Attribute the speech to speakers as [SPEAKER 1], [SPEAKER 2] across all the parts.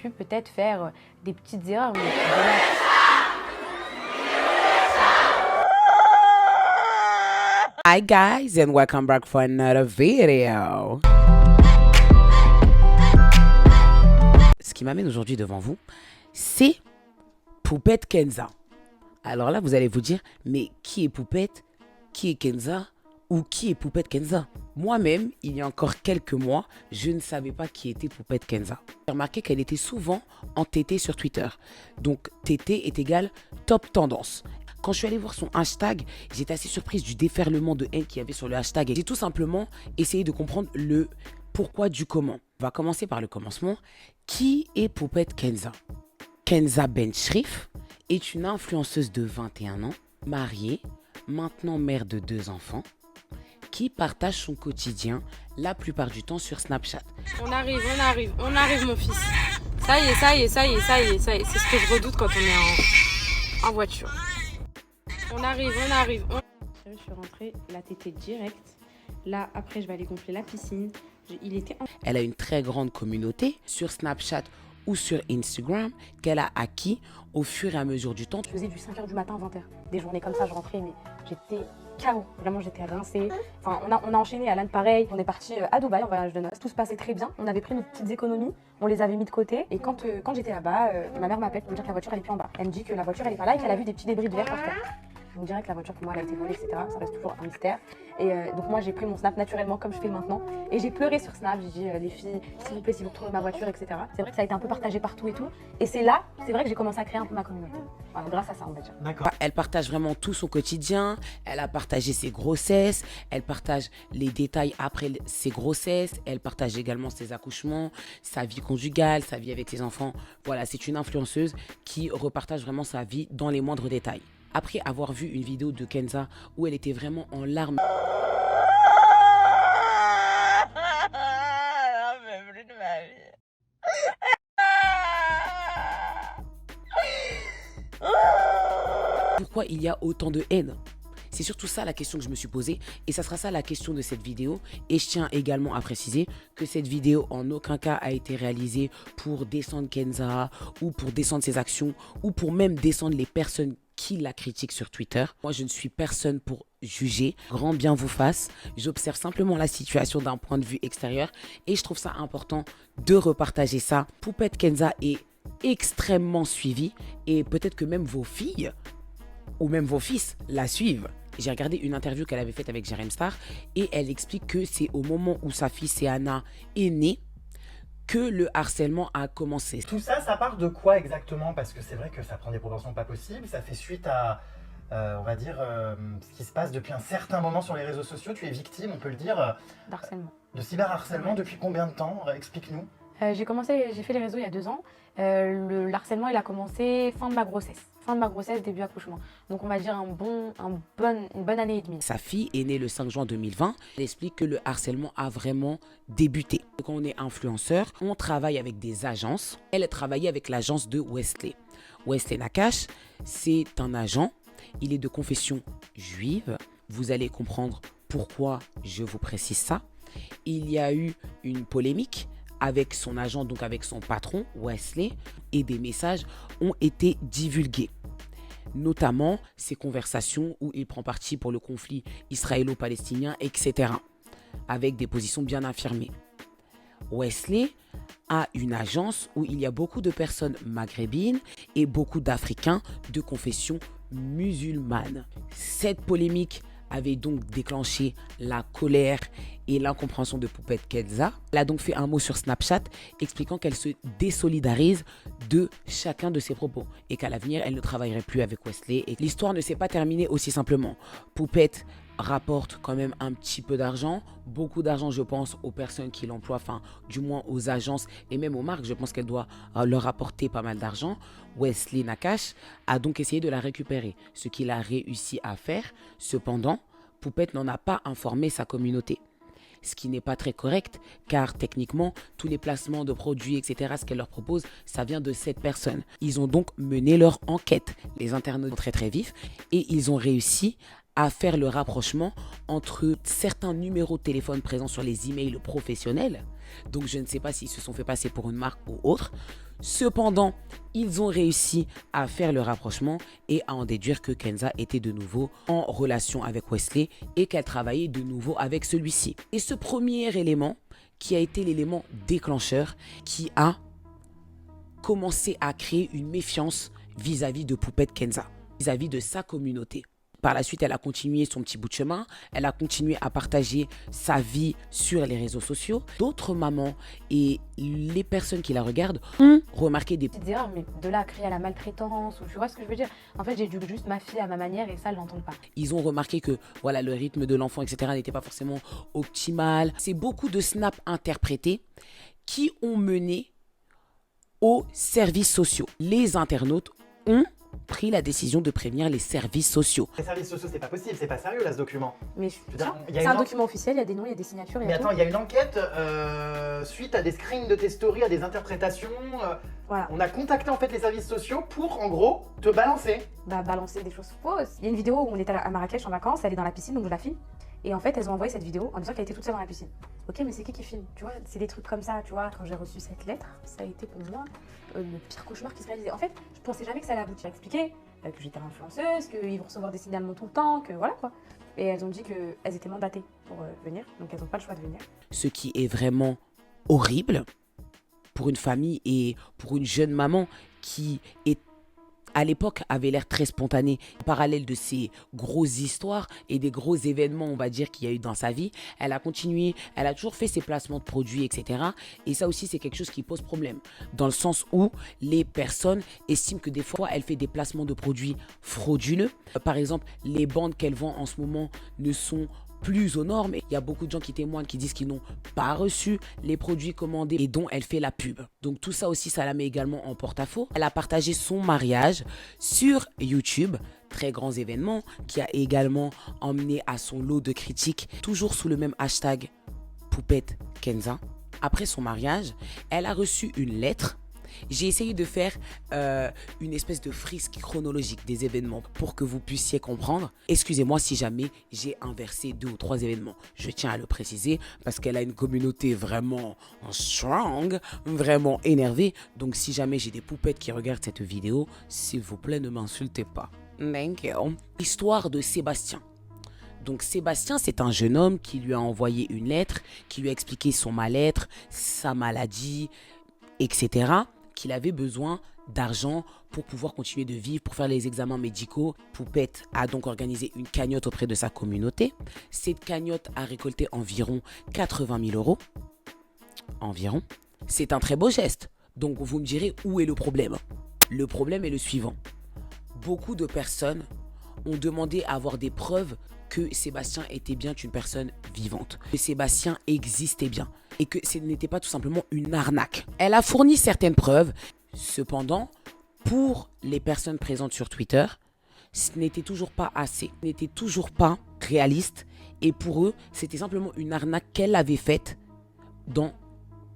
[SPEAKER 1] pu peut-être faire des petites erreurs. Mais voilà.
[SPEAKER 2] Hi guys and welcome back for another video. Ce qui m'amène aujourd'hui devant vous, c'est Poupette Kenza. Alors là, vous allez vous dire, mais qui est Poupette? Qui est Kenza? Ou qui est Poupette Kenza? Moi-même, il y a encore quelques mois, je ne savais pas qui était Poupette Kenza. J'ai remarqué qu'elle était souvent en TT sur Twitter. Donc TT est égal top tendance. Quand je suis allée voir son hashtag, j'étais assez surprise du déferlement de haine qu'il y avait sur le hashtag. Et j'ai tout simplement essayé de comprendre le pourquoi du comment. On va commencer par le commencement. Qui est Poupette Kenza? Kenza Benchrif est une influenceuse de 21 ans, mariée, maintenant mère de 2 enfants, qui partage son quotidien la plupart du temps sur Snapchat.
[SPEAKER 1] On arrive mon fils. Ça y est. C'est ce que je redoute quand on est en voiture. On arrive. Je suis rentrée, la tétée direct. Là, après, je vais aller gonfler la piscine.
[SPEAKER 2] Elle a une très grande communauté sur Snapchat ou sur Instagram qu'elle a acquis au fur et à mesure du temps.
[SPEAKER 1] Je faisais du 5h du matin à 20h. Des journées comme ça, je rentrais, mais j'étais KO. Vraiment, j'étais rincée. Enfin, on a enchaîné à l'âne pareil. On est parti à Dubaï en voyage de noces. Tout se passait très bien. On avait pris nos petites économies. On les avait mis de côté. Et quand j'étais là-bas, ma mère m'appelle pour me dire que la voiture, elle est plus en bas. Elle me dit que la voiture, elle est pas là et qu'elle a vu des petits débris de verre par terre. Donc direct, la voiture pour moi elle a été volée, etc. Ça reste toujours un mystère. Et donc moi j'ai pris mon snap naturellement comme je fais maintenant. Et j'ai pleuré sur Snap, j'ai dit les filles, s'il vous plaît, si vous retrouvez ma voiture, etc. C'est vrai que ça a été un peu partagé partout et tout. Et c'est là, c'est vrai que j'ai commencé à créer un peu ma communauté. Voilà, grâce à ça on va dire.
[SPEAKER 2] D'accord. Elle partage vraiment tout son quotidien. Elle a partagé ses grossesses. Elle partage les détails après ses grossesses. Elle partage également ses accouchements, sa vie conjugale, sa vie avec ses enfants. Voilà, c'est une influenceuse qui repartage vraiment sa vie dans les moindres détails. Après avoir vu une vidéo de Kenza où elle était vraiment en larmes. Pourquoi il y a autant de haine? C'est surtout ça la question que je me suis posée et ça sera ça la question de cette vidéo. Et je tiens également à préciser que cette vidéo en aucun cas a été réalisée pour descendre Kenza ou pour descendre ses actions ou pour même descendre les personnes qui la critiquent sur Twitter. Moi, je ne suis personne pour juger. Grand bien vous fasse. J'observe simplement la situation d'un point de vue extérieur et je trouve ça important de repartager ça. Poupette Kenza est extrêmement suivie et peut-être que même vos filles ou même vos fils la suivent. J'ai regardé une interview qu'elle avait faite avec Jérém Star et elle explique que c'est au moment où sa fille Céana est née que le harcèlement a commencé.
[SPEAKER 3] Tout ça, ça part de quoi exactement? Parce que c'est vrai que ça prend des proportions pas possibles. Ça fait suite à, on va dire, ce qui se passe depuis un certain moment sur les réseaux sociaux. Tu es victime, on peut le dire,
[SPEAKER 1] D'harcèlement.
[SPEAKER 3] de cyberharcèlement depuis combien de temps? Explique-nous.
[SPEAKER 1] J'ai fait les réseaux il y a 2 ans. Le harcèlement, il a commencé fin de ma grossesse, début accouchement. Donc on va dire une bonne année et demie.
[SPEAKER 2] Sa fille est née le 5 juin 2020. Elle explique que le harcèlement a vraiment débuté. Quand on est influenceur, on travaille avec des agences. Elle a travaillé avec l'agence de Wesley. Wesley Nakache, c'est un agent. Il est de confession juive. Vous allez comprendre pourquoi je vous précise ça. Il y a eu une polémique avec son agent, donc avec son patron, Wesley, et des messages ont été divulgués. Notamment ces conversations où il prend parti pour le conflit israélo-palestinien, etc. Avec des positions bien affirmées. Wesley a une agence où il y a beaucoup de personnes maghrébines et beaucoup d'Africains de confession musulmane. Cette polémique avait donc déclenché la colère et l'incompréhension de Poupette Kenza. Elle a donc fait un mot sur Snapchat expliquant qu'elle se désolidarise de chacun de ses propos et qu'à l'avenir, elle ne travaillerait plus avec Wesley. Et l'histoire ne s'est pas terminée aussi simplement. Poupette rapporte quand même un petit peu d'argent, beaucoup d'argent je pense aux personnes qui l'emploient, enfin du moins aux agences et même aux marques, je pense qu'elle doit leur apporter pas mal d'argent. Wesley Nakache a donc essayé de la récupérer, ce qu'il a réussi à faire. Cependant, Poupette n'en a pas informé sa communauté. Ce qui n'est pas très correct, car techniquement, tous les placements de produits, etc., ce qu'elle leur propose, ça vient de cette personne. Ils ont donc mené leur enquête. Les internautes sont très très vifs et ils ont réussi à faire le rapprochement entre certains numéros de téléphone présents sur les emails professionnels Donc je ne sais pas s'ils se sont fait passer pour une marque ou autre. Cependant, ils ont réussi à faire le rapprochement et à en déduire que Kenza était de nouveau en relation avec Wesley et qu'elle travaillait de nouveau avec celui-ci. Et ce premier élément qui a été l'élément déclencheur qui a commencé à créer une méfiance vis-à-vis de Poupette Kenza, vis-à-vis de sa communauté. Par la suite, elle a continué son petit bout de chemin. Elle a continué à partager sa vie sur les réseaux sociaux. D'autres mamans et les personnes qui la regardent ont remarqué des
[SPEAKER 1] petites erreurs, mais de là à crier à la maltraitance, ou tu vois ce que je veux dire. En fait, j'éduque juste ma fille à ma manière et ça, elle l'entend pas.
[SPEAKER 2] Ils ont remarqué que voilà, le rythme de l'enfant, etc. n'était pas forcément optimal. C'est beaucoup de snaps interprétés qui ont mené aux services sociaux. Les internautes ont pris la décision de prévenir les services sociaux.
[SPEAKER 3] Les services sociaux, c'est pas possible, c'est pas sérieux là ce document.
[SPEAKER 1] Mais c'est un document officiel, il y a des noms, il y a des signatures.
[SPEAKER 3] Mais attends, il y a une enquête suite à des screens de tes stories, à des interprétations.
[SPEAKER 1] Voilà.
[SPEAKER 3] On a contacté en fait les services sociaux pour en gros te balancer.
[SPEAKER 1] Balancer des choses fausses. Il y a une vidéo où on était à Marrakech en vacances, elle est dans la piscine, donc je la filme. Et en fait, elles ont envoyé cette vidéo en disant qu'elle était toute seule dans la piscine. Ok, mais c'est qui filme? Tu vois, c'est des trucs comme ça, tu vois. Quand j'ai reçu cette lettre, ça a été pour moi le pire cauchemar qui se réalisait. En fait, je pensais jamais que ça allait aboutir. J'ai expliqué que j'étais influenceuse, qu'ils vont recevoir des signalements tout le temps, que voilà quoi. Et elles ont dit qu'elles étaient mandatées pour venir, donc elles n'ont pas le choix de venir.
[SPEAKER 2] Ce qui est vraiment horrible pour une famille et pour une jeune maman qui est à l'époque avait l'air très spontanée. En parallèle de ces grosses histoires et des gros événements, on va dire, qu'il y a eu dans sa vie, elle a continué, elle a toujours fait ses placements de produits, etc. Et ça aussi, c'est quelque chose qui pose problème. Dans le sens où les personnes estiment que des fois, elle fait des placements de produits frauduleux. Par exemple, les bandes qu'elle vend en ce moment ne sont plus aux normes. Il y a beaucoup de gens qui témoignent, qui disent qu'ils n'ont pas reçu les produits commandés et dont elle fait la pub. Donc tout ça aussi, ça la met également en porte-à-faux. Elle a partagé son mariage sur YouTube, très grands événements, qui a également emmené à son lot de critiques, toujours sous le même hashtag Poupette Kenza. Après son mariage, elle a reçu une lettre. J'ai essayé de faire une espèce de frisque chronologique des événements pour que vous puissiez comprendre. Excusez-moi si jamais j'ai inversé 2 ou 3 événements. Je tiens à le préciser parce qu'elle a une communauté vraiment strong, vraiment énervée. Donc si jamais j'ai des poupettes qui regardent cette vidéo, s'il vous plaît, ne m'insultez pas. Thank you. Histoire de Sébastien. Donc Sébastien, c'est un jeune homme qui lui a envoyé une lettre, qui lui a expliqué son mal-être, sa maladie, etc., qu'il avait besoin d'argent pour pouvoir continuer de vivre, pour faire les examens médicaux. Poupette a donc organisé une cagnotte auprès de sa communauté. Cette cagnotte a récolté environ 80 000 euros. Environ. C'est un très beau geste. Donc vous me direz où est le problème. Le problème est le suivant. Beaucoup de personnes ont demandé à avoir des preuves que Sébastien était bien une personne vivante, que Sébastien existait bien et que ce n'était pas tout simplement une arnaque. Elle a fourni certaines preuves. Cependant, pour les personnes présentes sur Twitter, ce n'était toujours pas assez, ce n'était toujours pas réaliste et pour eux, c'était simplement une arnaque qu'elle avait faite dans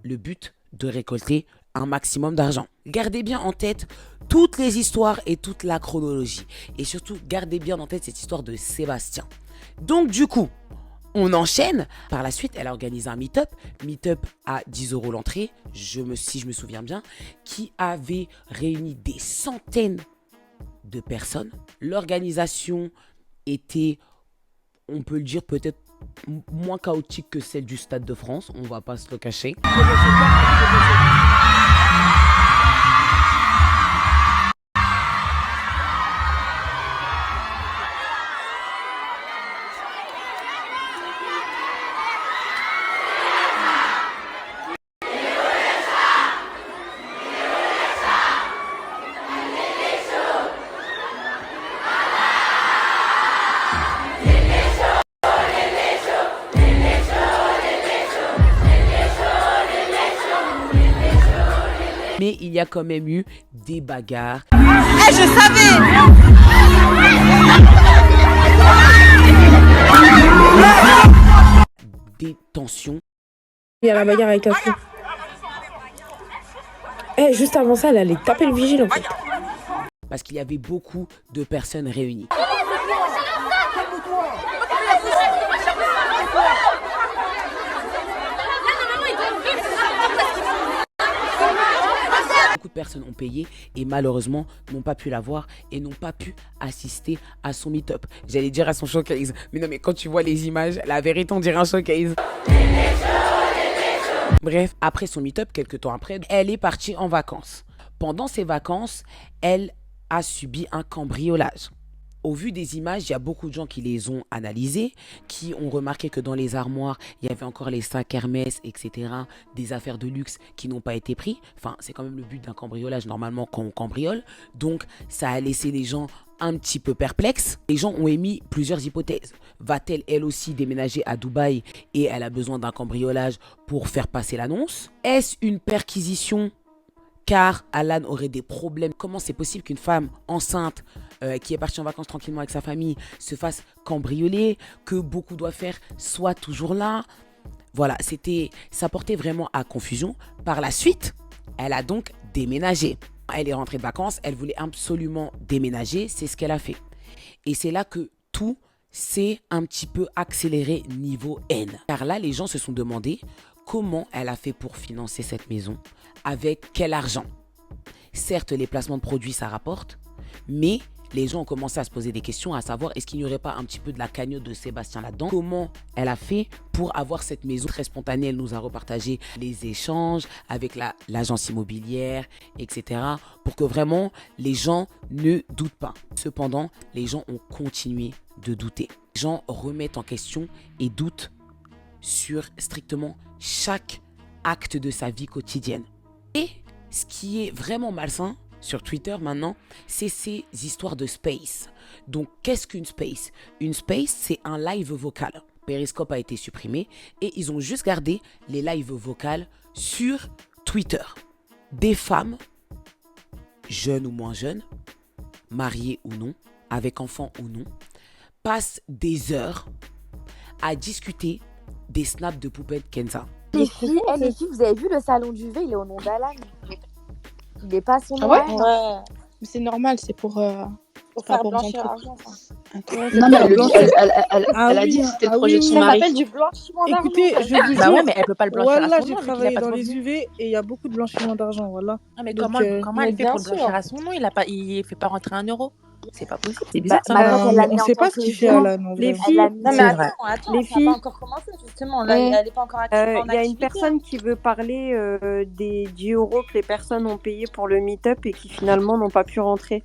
[SPEAKER 2] le but de récolter un maximum d'argent. Gardez bien en tête toutes les histoires et toute la chronologie. Et surtout, gardez bien en tête cette histoire de Sébastien. Donc du coup, on enchaîne. Par la suite, elle a organisé un meet-up. Meet-up à 10 € l'entrée, si je me souviens bien, qui avait réuni des centaines de personnes. L'organisation était, on peut le dire, peut-être moins chaotique que celle du Stade de France. On va pas se le cacher. Mais il y a quand même eu des bagarres.
[SPEAKER 4] Eh, je savais!
[SPEAKER 2] Des tensions.
[SPEAKER 5] Il y a la bagarre avec la fille. Eh, juste avant ça, elle allait taper le vigile en fait.
[SPEAKER 2] Parce qu'il y avait beaucoup de personnes réunies. personnes ont payé et malheureusement n'ont pas pu la voir et n'ont pas pu assister à son meet-up. J'allais dire à son showcase, mais non, mais quand tu vois les images, la vérité, on dirait un showcase. Bref, après son meet-up, quelques temps après, elle est partie en vacances. Pendant ses vacances, elle a subi un cambriolage. Au vu des images, il y a beaucoup de gens qui les ont analysées, qui ont remarqué que dans les armoires, il y avait encore les sacs Hermès, etc., des affaires de luxe qui n'ont pas été pris. Enfin, c'est quand même le but d'un cambriolage, normalement, quand on cambriole. Donc, ça a laissé les gens un petit peu perplexes. Les gens ont émis plusieurs hypothèses. Va-t-elle, elle aussi, déménager à Dubaï et elle a besoin d'un cambriolage pour faire passer l'annonce? Est-ce une perquisition car Alan aurait des problèmes? Comment c'est possible qu'une femme enceinte qui est partie en vacances tranquillement avec sa famille se fasse cambrioler, que beaucoup doivent faire soit toujours là? Voilà, ça portait vraiment à confusion. Par la suite, elle a donc déménagé. Elle est rentrée de vacances, elle voulait absolument déménager, c'est ce qu'elle a fait. Et c'est là que tout s'est un petit peu accéléré niveau haine. Car là, les gens se sont demandé comment elle a fait pour financer cette maison, avec quel argent. Certes, les placements de produits, ça rapporte, mais les gens ont commencé à se poser des questions, à savoir est-ce qu'il n'y aurait pas un petit peu de la cagnotte de Sébastien là-dedans? Comment elle a fait pour avoir cette maison très spontanée? Elle nous a repartagé les échanges avec l'agence immobilière, etc. pour que vraiment les gens ne doutent pas. Cependant, les gens ont continué de douter. Les gens remettent en question et doutent sur strictement chaque acte de sa vie quotidienne. Et ce qui est vraiment malsain sur Twitter maintenant, c'est ces histoires de space. Donc, qu'est-ce qu'une space? Une space, c'est un live vocal. Periscope a été supprimé et ils ont juste gardé les lives vocales sur Twitter. Des femmes, jeunes ou moins jeunes, mariées ou non, avec enfants ou non, passent des heures à discuter des snaps de poupette Kenza.
[SPEAKER 4] Les filles, vous avez vu le salon du V, il est au nom d'Alan. Il n'est pas à son nom.
[SPEAKER 6] Ah ouais. Mais c'est normal, c'est pour
[SPEAKER 4] faire blanchir l'argent.
[SPEAKER 7] Non, mais elle a dit que c'était le projet de son mari.
[SPEAKER 4] Ça s'appelle du blanchiment d'argent.
[SPEAKER 6] Écoutez, je vous dis.
[SPEAKER 4] Bah ouais, mais elle peut pas le blanchir à son nom.
[SPEAKER 6] J'ai travaillé dans les UV et il y a beaucoup de blanchiment d'argent, voilà.
[SPEAKER 7] Ah, mais comment elle fait pour le blanchir à son nom? Il fait pas rentrer 1 euro. C'est pas possible, c'est bizarre.
[SPEAKER 6] On ne sait pas ce qu'il fait Alan.
[SPEAKER 8] Les filles,
[SPEAKER 7] non mais attends,
[SPEAKER 8] les filles,
[SPEAKER 7] ça n'a pas encore commencé justement. Là, elle n'est pas encore active.
[SPEAKER 8] Il y a une personne qui veut parler des 10 euros que les personnes ont payé pour le meet-up et qui finalement n'ont pas pu rentrer.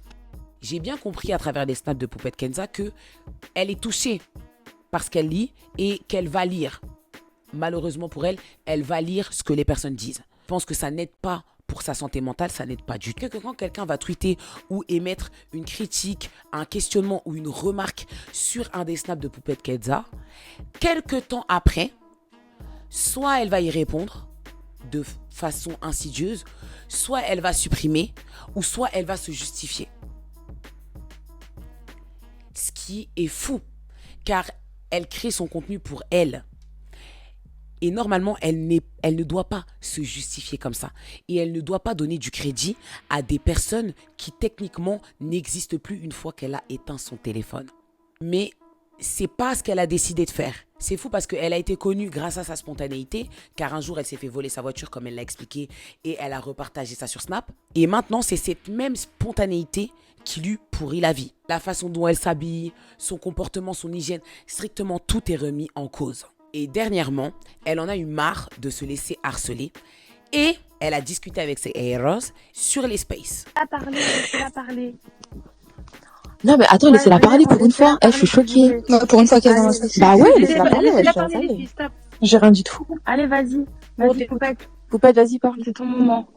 [SPEAKER 2] J'ai bien compris à travers les snaps de Poupette Kenza que elle est touchée par ce qu'elle lit et qu'elle va lire. Malheureusement pour elle, elle va lire ce que les personnes disent. Je pense que ça n'aide pas pour sa santé mentale, ça n'aide pas du tout. Quand quelqu'un va tweeter ou émettre une critique, un questionnement ou une remarque sur un des snaps de Poupette Kenza, quelques temps après, soit elle va y répondre de façon insidieuse, soit elle va supprimer, ou soit elle va se justifier. Ce qui est fou, car elle crée son contenu pour elle. Et normalement, elle ne doit pas se justifier comme ça. Et elle ne doit pas donner du crédit à des personnes qui techniquement n'existent plus une fois qu'elle a éteint son téléphone. Mais c'est pas ce qu'elle a décidé de faire. C'est fou parce qu'elle a été connue grâce à sa spontanéité, car un jour elle s'est fait voler sa voiture comme elle l'a expliqué et elle a repartagé ça sur Snap. Et maintenant, c'est cette même spontanéité qui lui pourrit la vie. La façon dont elle s'habille, son comportement, son hygiène, strictement tout est remis en cause. Et dernièrement, elle en a eu marre de se laisser harceler et elle a discuté avec ses héros sur les spaces.
[SPEAKER 4] Laissez-la parler.
[SPEAKER 7] Non, mais attends, laissez-la parler pour une fois. Je suis choquée.
[SPEAKER 6] Non, pour une fois qu'elle est dans la space.
[SPEAKER 7] Bah ouais, laissez-la parler.
[SPEAKER 4] Laissez-la parler, les filles, stop.
[SPEAKER 7] J'ai rien du tout.
[SPEAKER 4] Allez, vas-y. Vas-y, Poupette.
[SPEAKER 7] Poupette, vas-y, parle.
[SPEAKER 4] C'est ton moment.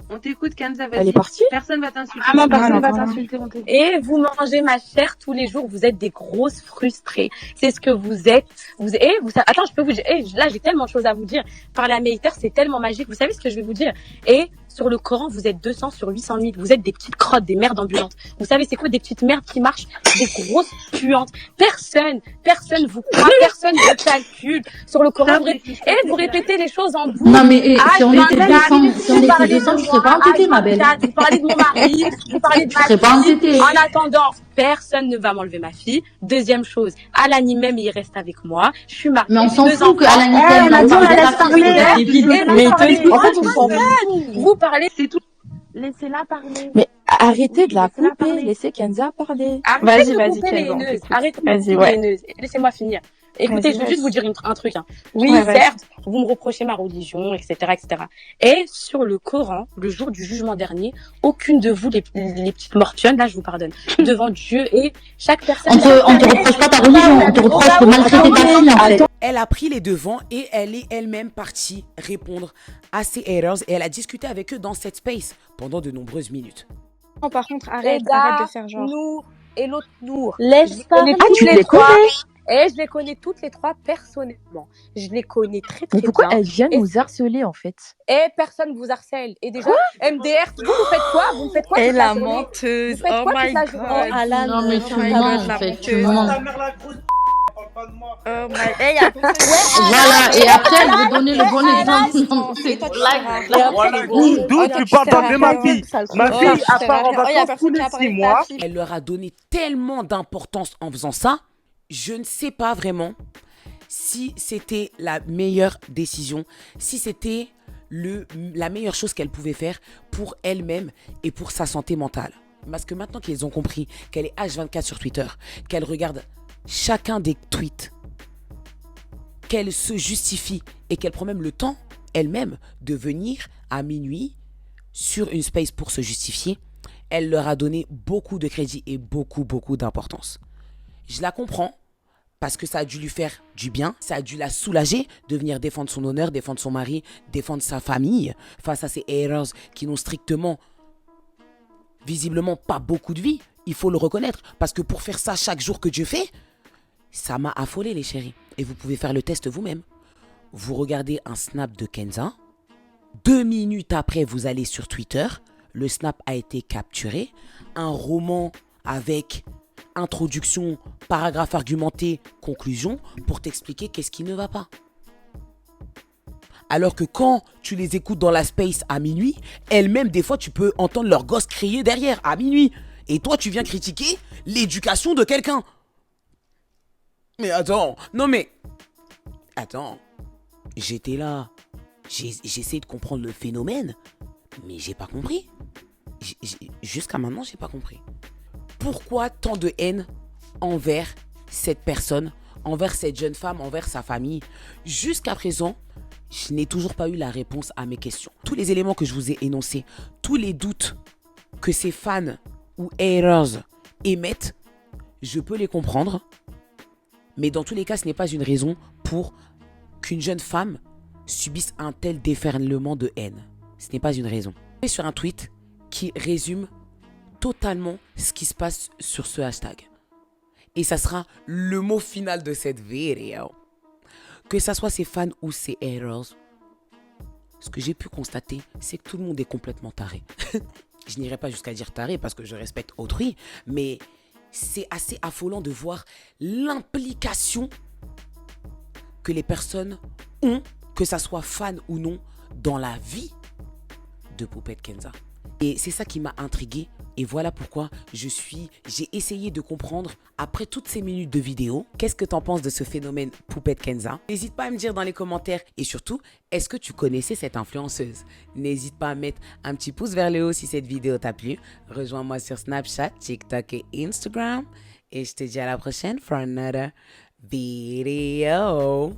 [SPEAKER 4] On t'écoute, Kenza, vas-y.
[SPEAKER 7] Elle est partie?
[SPEAKER 4] Personne va t'insulter.
[SPEAKER 8] Personne
[SPEAKER 4] va t'insulter.
[SPEAKER 8] Et vous mangez ma chair tous les jours. Vous êtes des grosses frustrées. C'est ce que vous êtes. Attends, je peux vous dire. Là, j'ai tellement de choses à vous dire. Parler à mes haters, c'est tellement magique. Vous savez ce que je vais vous dire? Et sur le Coran, vous êtes 200 sur 800 000. Vous êtes des petites crottes, des merdes ambulantes. Vous savez c'est quoi des petites merdes qui marchent? Des grosses puantes. Personne vous croit. Personne vous calcule. Sur le Coran, vous répétez les choses en boucle.
[SPEAKER 7] Non, mais si on était 200, je serais
[SPEAKER 9] pas entêtée, ma belle.
[SPEAKER 8] Vous parlez de mon mari, vous parlez de
[SPEAKER 9] Je serais pas
[SPEAKER 8] ma fille.
[SPEAKER 9] entêtée.
[SPEAKER 8] En attendant, personne ne va m'enlever ma fille. Deuxième chose, Alani même, il reste avec moi. Je suis mariée.
[SPEAKER 9] Mais on
[SPEAKER 8] j'ai
[SPEAKER 9] s'en
[SPEAKER 8] 2
[SPEAKER 9] fout que
[SPEAKER 8] enfants.
[SPEAKER 9] Alani
[SPEAKER 3] Eh,
[SPEAKER 9] t'aime,
[SPEAKER 3] Nadia,
[SPEAKER 9] attends,
[SPEAKER 3] laisse
[SPEAKER 9] c'est pas
[SPEAKER 3] parler.
[SPEAKER 8] Mais
[SPEAKER 7] En fait, on s'en fout.
[SPEAKER 8] vous parlez, c'est tout.
[SPEAKER 4] Laissez-la parler.
[SPEAKER 7] Mais arrêtez de la
[SPEAKER 4] Laissez-la
[SPEAKER 7] couper,
[SPEAKER 4] parler.
[SPEAKER 7] laissez Kenza parler.
[SPEAKER 8] Arrêtez de
[SPEAKER 7] Vas-y,
[SPEAKER 8] couper les
[SPEAKER 7] Kenza, on
[SPEAKER 8] haineuses.
[SPEAKER 7] t'écoute.
[SPEAKER 8] Arrêtez de
[SPEAKER 7] Vas-y,
[SPEAKER 8] couper
[SPEAKER 7] ouais.
[SPEAKER 8] les haineuses. Laissez-moi finir. Écoutez,
[SPEAKER 7] Vas-y,
[SPEAKER 8] je veux juste
[SPEAKER 7] vas-y.
[SPEAKER 8] vous dire un truc. Hein. Oui,
[SPEAKER 7] Ouais, vas-y.
[SPEAKER 8] certes, vous me reprochez ma religion, etc., etc. Et sur le Coran, le jour du jugement dernier, aucune de vous, les petites mortionnes, là, je vous pardonne, devant Dieu et chaque personne.
[SPEAKER 9] On te reproche pas ta religion, on te reproche de maltraiter ta fille, en fait.
[SPEAKER 2] Elle a pris les devants et elle est elle-même partie répondre à ses haters et elle a discuté avec eux dans cette space pendant de nombreuses minutes.
[SPEAKER 10] Non, par contre, arrête de faire genre.
[SPEAKER 8] Nour et l'autre Nour.
[SPEAKER 4] Laisse
[SPEAKER 8] Je
[SPEAKER 4] parler.
[SPEAKER 8] connais
[SPEAKER 7] Ah,
[SPEAKER 8] toutes
[SPEAKER 7] tu
[SPEAKER 8] les
[SPEAKER 7] les
[SPEAKER 8] trois.
[SPEAKER 7] connais?
[SPEAKER 8] Et je les connais toutes les trois personnellement. Je les connais très
[SPEAKER 7] Mais
[SPEAKER 8] très
[SPEAKER 7] pourquoi
[SPEAKER 8] bien.
[SPEAKER 7] elle vient
[SPEAKER 8] Et-
[SPEAKER 7] nous harceler, en fait?
[SPEAKER 8] Et personne vous harcèle. Et déjà, MDR, vous faites quoi? Vous faites quoi
[SPEAKER 10] Et
[SPEAKER 8] toute
[SPEAKER 10] la
[SPEAKER 8] la journée?
[SPEAKER 10] menteuse.
[SPEAKER 8] Vous faites
[SPEAKER 10] Oh
[SPEAKER 8] quoi toute
[SPEAKER 10] my
[SPEAKER 8] la
[SPEAKER 10] god.
[SPEAKER 8] journée?
[SPEAKER 4] Alan,
[SPEAKER 9] Non, mais tu mens, en fait, tu mens.
[SPEAKER 10] Oh my. Hey, attention.
[SPEAKER 9] Voilà, et après, elle veut donner le bon exemple. Non,
[SPEAKER 10] Et
[SPEAKER 9] c'est
[SPEAKER 10] toi, tu
[SPEAKER 9] blague.
[SPEAKER 10] seras-
[SPEAKER 11] Voilà,
[SPEAKER 10] Oh,
[SPEAKER 11] d'où
[SPEAKER 10] toi,
[SPEAKER 11] tu
[SPEAKER 10] tu
[SPEAKER 11] parles
[SPEAKER 10] seras
[SPEAKER 11] d'emmener ma
[SPEAKER 10] rien.
[SPEAKER 11] fille.
[SPEAKER 10] Sale
[SPEAKER 11] Ma
[SPEAKER 10] con.
[SPEAKER 11] fille,
[SPEAKER 10] Oh, tu
[SPEAKER 11] à
[SPEAKER 10] seras
[SPEAKER 11] part en
[SPEAKER 10] rien. Oh, y a
[SPEAKER 11] vacances
[SPEAKER 10] personne
[SPEAKER 11] tous
[SPEAKER 10] qui
[SPEAKER 11] les
[SPEAKER 10] a parlé
[SPEAKER 11] 6
[SPEAKER 10] de ta
[SPEAKER 11] mois.
[SPEAKER 10] fille.
[SPEAKER 2] Elle leur a donné tellement d'importance en faisant ça, je ne sais pas vraiment si c'était la meilleure décision, si c'était la meilleure chose qu'elle pouvait faire pour elle-même et pour sa santé mentale. Parce que maintenant qu'ils ont compris qu'elle est H24 sur Twitter, qu'elle regarde chacun des tweets, qu'elle se justifie et qu'elle prend même le temps elle-même de venir à minuit sur une space pour se justifier, elle leur a donné beaucoup de crédit et beaucoup d'importance. Je la comprends parce que ça a dû lui faire du bien, ça a dû la soulager de venir défendre son honneur, défendre son mari, défendre sa famille face à ces haters qui n'ont strictement, visiblement pas beaucoup de vie. Il faut le reconnaître parce que pour faire ça chaque jour que Dieu fait, ça m'a affolé les chéris. Et vous pouvez faire le test vous-même. Vous regardez un snap de Kenza. 2 minutes après, vous allez sur Twitter. Le snap a été capturé. Un roman avec introduction, paragraphe argumenté, conclusion pour t'expliquer qu'est-ce qui ne va pas. Alors que quand tu les écoutes dans la space à minuit, elles-mêmes, des fois, tu peux entendre leur gosse crier derrière à minuit. Et toi, tu viens critiquer l'éducation de quelqu'un. Mais attends, non mais... Attends, j'étais là. J'ai essayé de comprendre le phénomène, mais j'ai pas compris. Jusqu'à maintenant, j'ai pas compris. Pourquoi tant de haine envers cette personne, envers cette jeune femme, envers sa famille? Jusqu'à présent, je n'ai toujours pas eu la réponse à mes questions. Tous les éléments que je vous ai énoncés, tous les doutes que ces fans ou haters émettent, je peux les comprendre. Mais dans tous les cas, ce n'est pas une raison pour qu'une jeune femme subisse un tel déferlement de haine. Ce n'est pas une raison. Je suis sur un tweet qui résume totalement ce qui se passe sur ce hashtag. Et ça sera le mot final de cette vidéo. Que ça soit ses fans ou ses haters, ce que j'ai pu constater, c'est que tout le monde est complètement taré. Je n'irai pas jusqu'à dire taré parce que je respecte autrui, mais c'est assez affolant de voir l'implication que les personnes ont, que ça soit fan ou non, dans la vie de Poupette Kenza. Et c'est ça qui m'a intriguée. Et voilà pourquoi j'ai essayé de comprendre, après toutes ces minutes de vidéo, qu'est-ce que tu en penses de ce phénomène Poupette Kenza. N'hésite pas à me dire dans les commentaires. Et surtout, est-ce que tu connaissais cette influenceuse? N'hésite pas à mettre un petit pouce vers le haut si cette vidéo t'a plu. Rejoins-moi sur Snapchat, TikTok et Instagram. Et je te dis à la prochaine for another video.